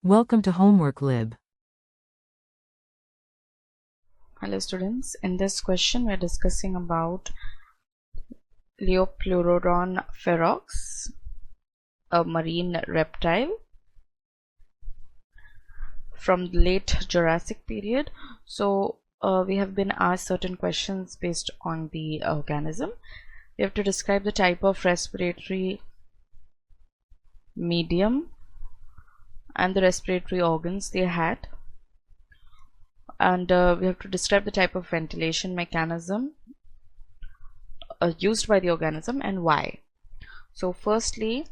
Welcome to Homework Lib. Hello students, in this question we are discussing about Liopleurodon ferox, a marine reptile from the late Jurassic period. So we have been asked certain questions based on the organism. We have to describe the type of respiratory medium and the respiratory organs they had, and we have to describe the type of ventilation mechanism used by the organism and why. So firstly,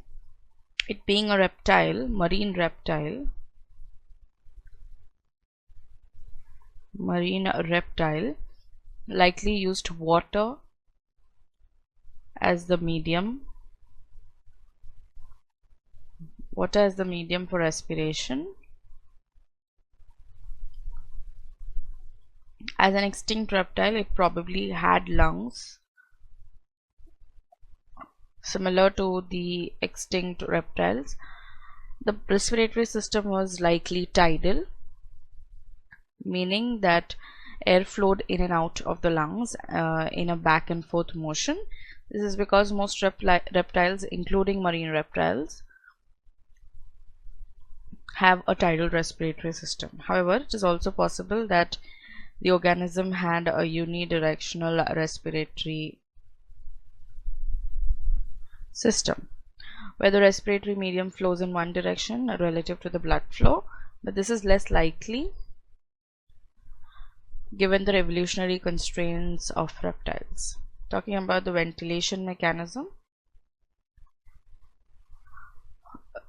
it being a reptile, marine reptile, likely used water as the medium for respiration. As an extinct reptile, it probably had lungs similar to the extinct reptiles. The respiratory system was likely tidal, meaning that air flowed in and out of the lungs in a back and forth motion. This is because most reptiles, including marine reptiles, have a tidal respiratory system. However, it is also possible that the organism had a unidirectional respiratory system, where the respiratory medium flows in one direction relative to the blood flow, but this is less likely given the evolutionary constraints of reptiles. Talking about the ventilation mechanism,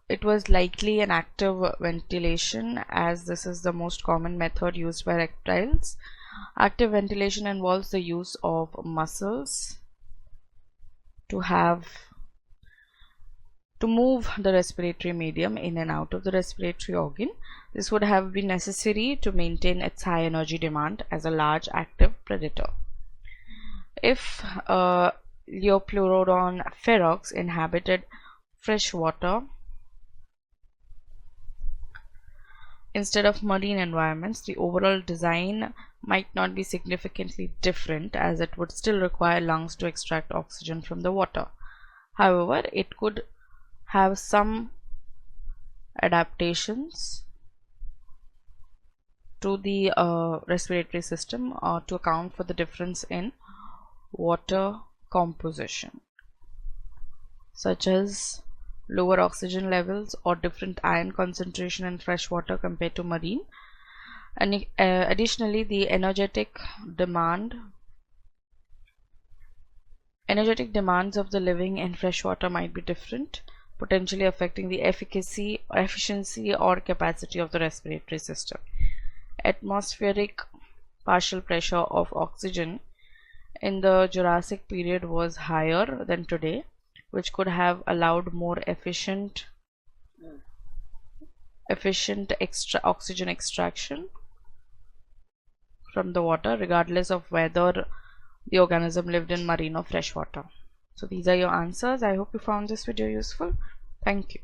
it was likely an active ventilation, as this is the most common method used by reptiles. Active ventilation involves the use of muscles to move the respiratory medium in and out of the respiratory organ. This would have been necessary to maintain its high energy demand as a large active predator. If Liopleurodon ferox inhabited fresh water instead of marine environments, the overall design might not be significantly different, as it would still require lungs to extract oxygen from the water. However, it could have some adaptations to the respiratory system to account for the difference in water composition, such as lower oxygen levels or different iron concentration in fresh water compared to marine. And additionally, the energetic demands of the living in fresh water might be different, potentially affecting the efficiency or capacity of the respiratory system. Atmospheric partial pressure of oxygen in the Jurassic period was higher than today, which could have allowed more efficient oxygen extraction from the water, regardless of whether the organism lived in marine or fresh water. So these are your answers. I hope you found this video useful. Thank you.